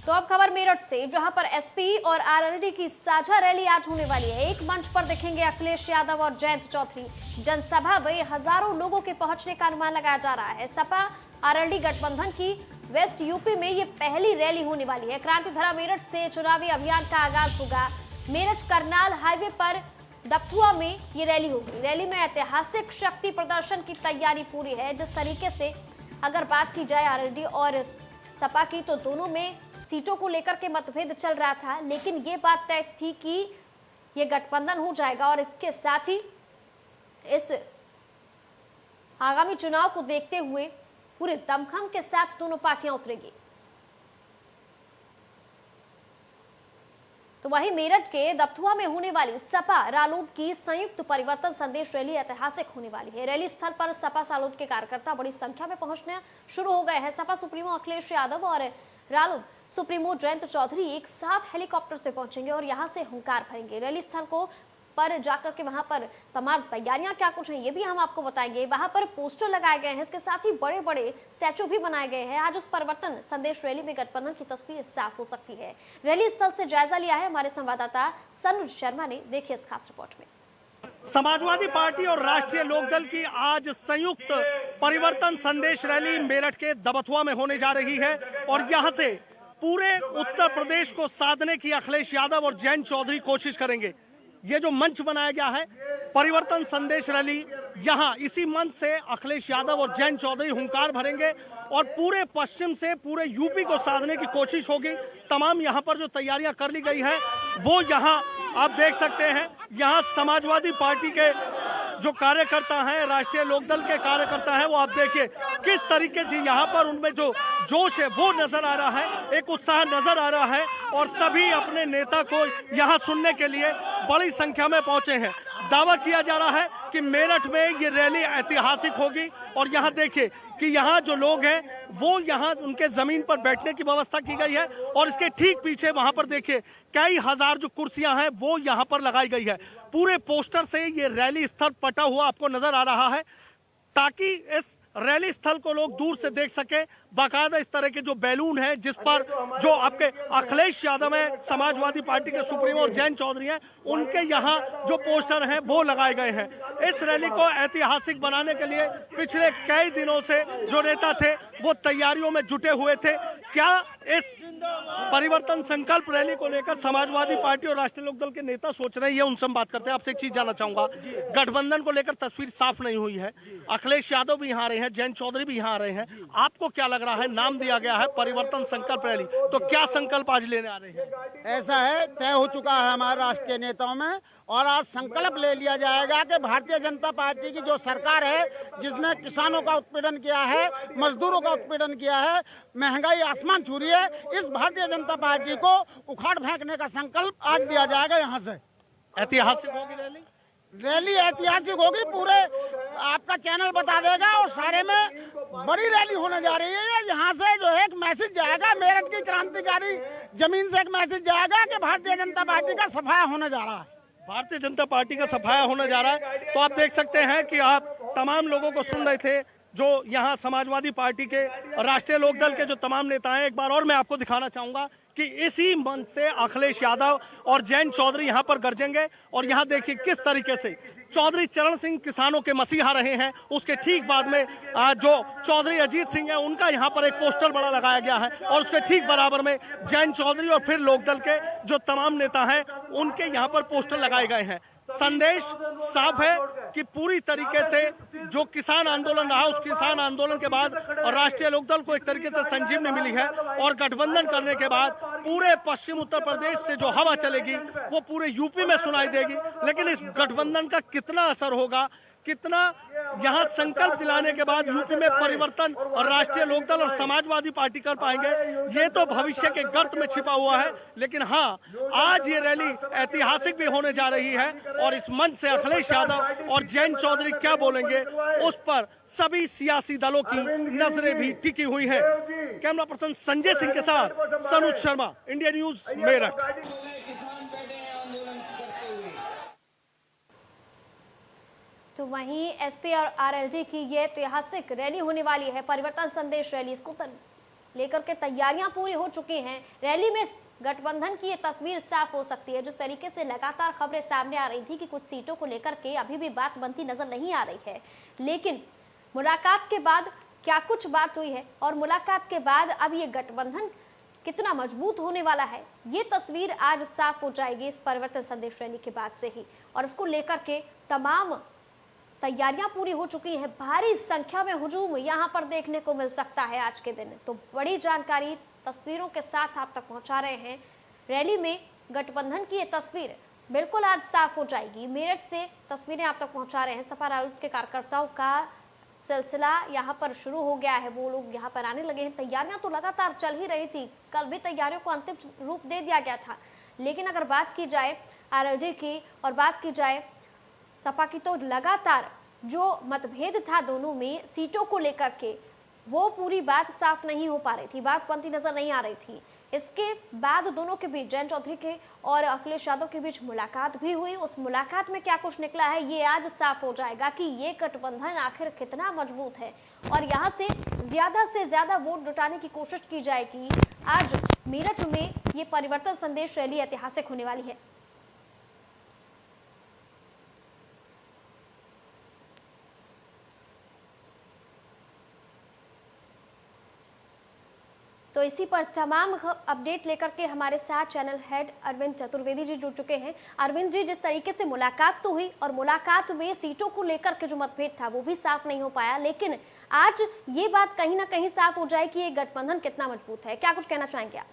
तो अब खबर मेरठ से, जहां पर एसपी और आरएलडी की साझा रैली आज होने वाली है। एक मंच पर दिखेंगे अखिलेश यादव और जयंत चौधरी। जनसभा में हजारों लोगों के पहुंचने का अनुमान लगाया जा रहा है। सपा आरएलडी गठबंधन की वेस्ट यूपी में ये पहली रैली होने वाली है। क्रांतिधरा मेरठ से चुनावी अभियान का आगाज होगा। मेरठ करनाल हाईवे पर दफुआ में ये रैली होगी। रैली में ऐतिहासिक शक्ति प्रदर्शन की तैयारी पूरी है। जिस तरीके से अगर बात की जाए आरएलडी और सपा की, तो दोनों में सीटों को लेकर के मतभेद चल रहा था, लेकिन ये बात तय थी कि ये गठबंधन हो जाएगा और इसके साथ ही इस आगामी चुनाव को देखते हुए पूरे दमखम के साथ दोनों पार्टियां उतरेगी। तो वहीं मेरठ के दफुआ में होने वाली सपा रालोद की संयुक्त परिवर्तन संदेश रैली ऐतिहासिक होने वाली है। रैली स्थल पर सपा रालोद के कार्यकर्ता बड़ी संख्या में पहुंचने शुरू हो गए हैं। सपा सुप्रीमो अखिलेश यादव और रालोद सुप्रीमो जयंत चौधरी एक साथ हेलीकॉप्टर से पहुंचेंगे और यहां से हुंकार भरेंगे। रैली स्थल को पर जाकर के वहां पर तमाम तैयारियां क्या कुछ हैं ये भी हम आपको बताएंगे। वहां पर पोस्टर लगाए गए हैं, इसके साथ ही बड़े बड़े स्टैचू भी बनाए गए हैं। आज उस परिवर्तन संदेश रैली में गठबंधन की तस्वीर साफ हो सकती है। रैली स्थल से जायजा लिया है हमारे संवाददाता सनुज शर्मा ने। देखिए इस खास रिपोर्ट में। समाजवादी पार्टी और राष्ट्रीय लोकदल की आज संयुक्त परिवर्तन संदेश रैली मेरठ के दबथुआ में होने जा रही है और यहां से पूरे उत्तर प्रदेश को साधने की अखिलेश यादव और जयंत चौधरी कोशिश करेंगे। ये जो मंच बनाया गया है परिवर्तन संदेश रैली, यहाँ इसी मंच से अखिलेश यादव और जयंत चौधरी हुंकार भरेंगे और पूरे पश्चिम से पूरे यूपी को साधने की कोशिश होगी। तमाम यहाँ पर जो तैयारियां कर ली गई है वो यहाँ आप देख सकते हैं। यहाँ समाजवादी पार्टी के जो कार्यकर्ता हैं, राष्ट्रीय लोकदल के कार्यकर्ता हैं, वो आप देखिए किस तरीके से यहाँ पर उनमें जो जोश है वो नजर आ रहा है, एक उत्साह नजर आ रहा है और सभी अपने नेता को यहाँ सुनने के लिए बड़ी संख्या में पहुंचे हैं। दावा किया जा रहा है कि मेरठ में ये रैली ऐतिहासिक होगी और यहाँ देखिए कि यहाँ जो लोग हैं वो यहाँ उनके जमीन पर बैठने की व्यवस्था की गई है और इसके ठीक पीछे वहां पर देखिए कई हजार जो कुर्सियां हैं वो यहाँ पर लगाई गई है। पूरे पोस्टर से ये रैली स्थल पटा हुआ आपको नजर आ रहा है ताकि इस रैली स्थल को लोग दूर से देख सके। बाकायदा इस तरह के जो बैलून है जिस पर जो आपके अखिलेश यादव है, समाजवादी पार्टी के सुप्रीमो और जयंत चौधरी हैं, उनके यहाँ जो पोस्टर हैं वो लगाए गए हैं। इस रैली को ऐतिहासिक बनाने के लिए पिछले कई दिनों से जो नेता थे वो तैयारियों में जुटे हुए थे। क्या इस परिवर्तन संकल्प रैली को लेकर समाजवादी पार्टी और राष्ट्रीय लोकदल के नेता सोच रहे हैं, उनसे हम बात करते हैं। आपसे एक चीज जानना चाहूंगा, गठबंधन को लेकर तस्वीर साफ नहीं हुई है। अखिलेश यादव भी यहाँ आ रहे हैं, जयंत चौधरी भी यहाँ आ रहे हैं, आपको क्या लग रहा है? नाम दिया गया है परिवर्तन संकल्प रैली, तो क्या संकल्प आज लेने आ रहे हैं? ऐसा है, तय हो चुका है हमारे राष्ट्रीय नेताओं में और आज संकल्प ले लिया जाएगा कि भारतीय जनता पार्टी की जो सरकार है जिसने किसानों का उत्पीड़न किया है, मजदूरों का उत्पीड़न किया है, महंगाई आसमान छू रही है, इस भारतीय जनता पार्टी को उखाड़ फेंकने का संकल्प आज लिया जाएगा। यहाँ से ऐतिहासिक होगी रैली, रैली ऐतिहासिक होगी, पूरे आपका चैनल बता देगा और सारे में बड़ी रैली होने जा रही है। यहाँ से जो है एक मैसेज जाएगा, मेरठ की क्रांतिकारी जमीन से एक मैसेज जाएगा कि भारतीय जनता पार्टी का सफाया होने जा रहा है। भारतीय जनता पार्टी का सफाया होने जा रहा है। तो आप देख सकते हैं कि आप तमाम लोगों को सुन रहे थे जो यहाँ समाजवादी पार्टी के, राष्ट्रीय लोकदल के जो तमाम नेता हैं। एक बार और मैं आपको दिखाना चाहूंगा कि इसी मंच से अखिलेश यादव और जयंत चौधरी यहाँ पर गरजेंगे और यहाँ देखिए किस तरीके से चौधरी चरण सिंह किसानों के मसीहा रहे हैं, उसके ठीक बाद में जो चौधरी अजीत सिंह है उनका यहाँ पर एक पोस्टर बड़ा लगाया गया है और उसके ठीक बराबर में जयंत चौधरी और फिर लोकदल के जो तमाम नेता हैं उनके यहाँ पर पोस्टर लगाए गए हैं। संदेश साफ है कि पूरी तरीके से जो किसान आंदोलन रहा, उस किसान आंदोलन के बाद राष्ट्रीय लोकदल को एक तरीके से संजीवनी मिली है और गठबंधन करने के बाद पूरे पश्चिम उत्तर प्रदेश से जो हवा चलेगी वो पूरे यूपी में सुनाई देगी। लेकिन इस गठबंधन का कितना असर होगा, कितना यहाँ संकल्प दिलाने के बाद यूपी में परिवर्तन और राष्ट्रीय लोकदल और समाजवादी पार्टी कर पाएंगे, ये तो भविष्य के गर्त में छिपा हुआ है। लेकिन हाँ, आज ये रैली ऐतिहासिक भी होने जा रही है और इस मंच से अखिलेश यादव और जयंत चौधरी क्या बोलेंगे उस पर सभी सियासी दलों की नजरें भी टिकी हुई है। कैमरा पर्सन संजय सिंह के साथ सनुज शर्मा, इंडिया न्यूज, मेरठ। तो वहीं एसपी और आरएलडी की ये ऐतिहासिक रैली होने वाली है, परिवर्तन संदेश रैली। इसको लेकर के तैयारियां पूरी हो चुकी हैं। रैली में गठबंधन की ये तस्वीर साफ हो सकती है। जिस तरीके से लगातार खबरें सामने आ रही थी कि कुछ सीटों को लेकर के अभी भी बात बनती नजर नहीं आ रही है, लेकिन मुलाकात के बाद क्या कुछ बात हुई है और मुलाकात के बाद अब ये गठबंधन कितना मजबूत होने वाला है, ये तस्वीर आज साफ हो जाएगी इस परिवर्तन संदेश रैली के बाद से ही। और इसको लेकर के तमाम तैयारियां पूरी हो चुकी हैं। भारी संख्या में हुजूम यहां पर देखने को मिल सकता है आज के दिन। तो बड़ी जानकारी तस्वीरों के साथ आप तक पहुंचा रहे हैं। रैली में गठबंधन की ये तस्वीर बिल्कुल आज साफ हो जाएगी। मेरठ से तस्वीरें आप तक पहुंचा रहे हैं। सपा रालोद के कार्यकर्ताओं का सिलसिला यहां पर शुरू हो गया है, वो लोग यहां पर आने लगे हैं। तैयारियां तो लगातार चल ही रही थी, कल भी तैयारियों को अंतिम रूप दे दिया गया था, लेकिन अगर बात की जाए आरएलडी की और बात की जाए सपा की, तो लगातार जो मतभेद था दोनों में सीटों को लेकर के, वो पूरी बात साफ नहीं हो पा रही थी, बात बनती नजर नहीं आ रही थी। इसके बाद दोनों के बीच, जयंत चौधरी के और अखिलेश यादव के बीच मुलाकात भी हुई। उस मुलाकात में क्या कुछ निकला है, ये आज साफ हो जाएगा कि ये गठबंधन आखिर कितना मजबूत है और यहाँ से ज्यादा वोट जुटाने की कोशिश की जाएगी। आज मेरठ में ये परिवर्तन संदेश रैली ऐतिहासिक होने वाली है। तो इसी पर तमाम अपडेट लेकर के हमारे साथ चैनल हेड अरविंद चतुर्वेदी जी जुड़ चुके हैं। अरविंद जी, जिस तरीके से मुलाकात तो हुई और मुलाकात में सीटों को लेकर के जो मतभेद था वो भी साफ नहीं हो पाया, लेकिन आज ये बात कहीं ना कहीं साफ हो जाए कि ये गठबंधन कितना मजबूत है। क्या कुछ कहना चाहेंगे आप?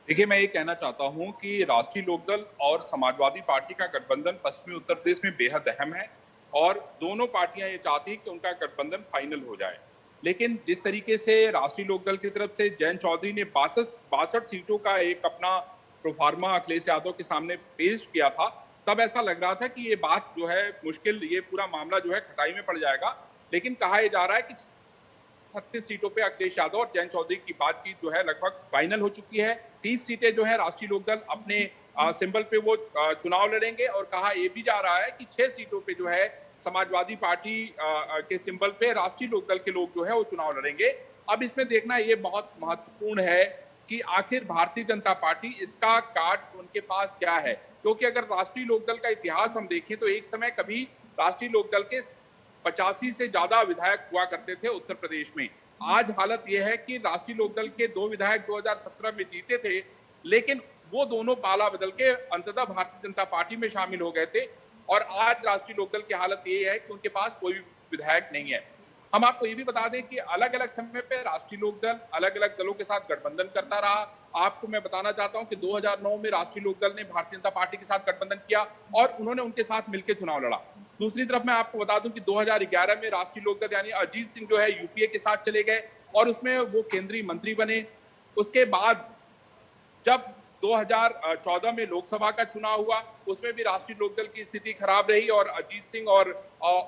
देखिए, मैं ये कहना चाहता हूँ कि राष्ट्रीय लोकदल और समाजवादी पार्टी का गठबंधन पश्चिमी उत्तर प्रदेश में बेहद अहम है और दोनों पार्टियां ये चाहती हैं कि उनका गठबंधन फाइनल हो जाए। लेकिन जिस तरीके से राष्ट्रीय लोकदल की तरफ से जयंत चौधरी ने 62 सीटों का एक अपना प्रोफार्मा अखिलेश यादव के सामने पेश किया था, तब ऐसा लग रहा था कि ये बात जो है मुश्किल, ये पूरा मामला जो है खटाई में पड़ जाएगा। लेकिन कहा यह जा रहा है कि 36 सीटों पे अखिलेश यादव और जयंत चौधरी की बातचीत जो है लगभग फाइनल हो चुकी है। 30 सीटें जो है राष्ट्रीय लोकदल अपने सिंबल पे वो चुनाव लड़ेंगे और कहा यह भी जा रहा है कि 6 सीटों पे जो है समाजवादी पार्टी के सिंबल पे राष्ट्रीय लोकदल के लोग जो है वो चुनाव लड़ेंगे। अब इसमें देखना ये बहुत महत्वपूर्ण है कि आखिर भारतीय जनता पार्टी इसका कार्ड उनके पास क्या है, क्योंकि अगर राष्ट्रीय लोकदल का इतिहास हम देखें तो एक समय कभी राष्ट्रीय लोकदल के 85 से ज्यादा विधायक हुआ करते थे उत्तर प्रदेश में। आज हालत यह है कि राष्ट्रीय लोकदल के 2 विधायक 2017 में जीते थे, लेकिन वो दोनों पाला बदल के अंततः भारतीय जनता पार्टी में शामिल हो गए थे और आज राष्ट्रीय लोकदल की हालत ये है कि उनके पास कोई भी विधायक नहीं है। हम आपको ये भी बता दें कि अलग अलग समय पे राष्ट्रीय लोकदल अलग अलग दलों के साथ गठबंधन करता रहा। आपको मैं बताना चाहता हूं कि 2009 में राष्ट्रीय लोकदल ने भारतीय जनता पार्टी के साथ गठबंधन किया और उन्होंने उनके साथ मिलकर चुनाव लड़ा। दूसरी तरफ मैं आपको बता दूं कि 2011 में राष्ट्रीय लोकदल यानी अजीत सिंह जो है यूपीए के साथ चले गए और उसमें वो केंद्रीय मंत्री बने। उसके बाद जब 2014 में लोकसभा का चुनाव हुआ, उसमें भी राष्ट्रीय लोकदल की स्थिति खराब रही और अजीत सिंह और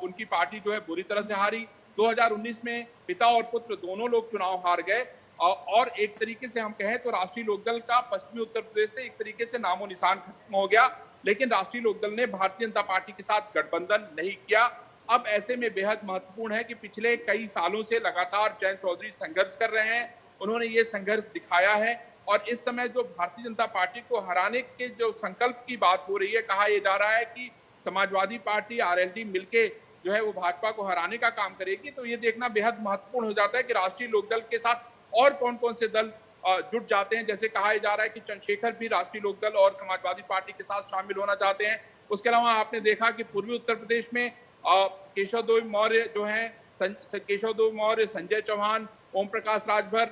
उनकी पार्टी जो है बुरी तरह से हारी। 2019 में पिता और पुत्र दोनों लोग चुनाव हार गए और एक तरीके से हम कहें तो राष्ट्रीय लोकदल का पश्चिमी उत्तर प्रदेश से एक तरीके से नामो निशान खत्म हो गया। लेकिन राष्ट्रीय लोकदल ने भारतीय जनता पार्टी के साथ गठबंधन नहीं किया। अब ऐसे में बेहद महत्वपूर्ण है कि पिछले कई सालों से लगातार जयंत चौधरी संघर्ष कर रहे हैं। उन्होंने ये संघर्ष दिखाया है और इस समय जो भारतीय जनता पार्टी को हराने के जो संकल्प की बात हो रही है, कहा यह जा रहा है कि समाजवादी पार्टी आरएलडी मिलके जो है वो भाजपा को हराने का काम करेगी। तो ये देखना बेहद महत्वपूर्ण हो जाता है कि राष्ट्रीय लोकदल के साथ और कौन कौन से दल जुट जाते हैं। जैसे कहा जा रहा है कि चंद्रशेखर भी राष्ट्रीय लोकदल और समाजवादी पार्टी के साथ शामिल होना चाहते हैं। उसके अलावा आपने देखा कि पूर्वी उत्तर प्रदेश में केशव देव मौर्य जो है, केशव देव मौर्य, संजय चौहान, ओम प्रकाश राजभर,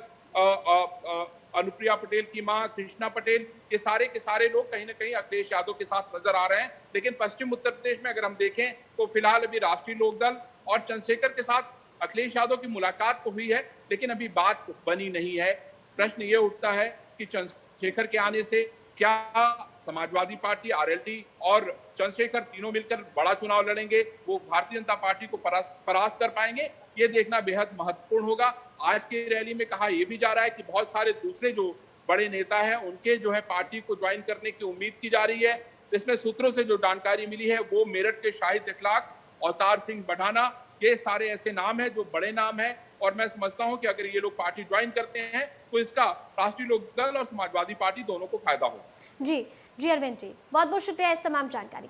अनुप्रिया पटेल की मां कृष्णा पटेल, ये सारे के सारे लोग कहीं ना कहीं अखिलेश यादव के साथ नजर आ रहे हैं। लेकिन पश्चिम उत्तर प्रदेश में अगर हम देखें तो फिलहाल अभी राष्ट्रीय लोकदल और चंद्रशेखर के साथ अखिलेश यादव की मुलाकात तो हुई है, लेकिन अभी बात बनी नहीं है। प्रश्न ये उठता है कि चंद्रशेखर के आने से क्या समाजवादी पार्टी, आरएलडी और चंद्रशेखर तीनों मिलकर बड़ा चुनाव लड़ेंगे, वो भारतीय जनता पार्टी को परास्त कर पाएंगे, ये देखना बेहद महत्वपूर्ण होगा। आज की रैली में कहा यह भी जा रहा है कि बहुत सारे दूसरे जो बड़े नेता हैं उनके जो है पार्टी को ज्वाइन करने की उम्मीद की जा रही है। इसमें सूत्रों से जो जानकारी मिली है वो मेरठ के शाहिद इखलाक, अवतार सिंह बढ़ाना, ये सारे ऐसे नाम हैं जो बड़े नाम हैं, और मैं समझता हूं कि अगर ये लोग पार्टी ज्वाइन करते हैं तो इसका राष्ट्रीय लोकदल और समाजवादी पार्टी दोनों को फायदा होगा। जी अरविंद जी, बहुत बहुत शुक्रिया इस तमाम जानकारी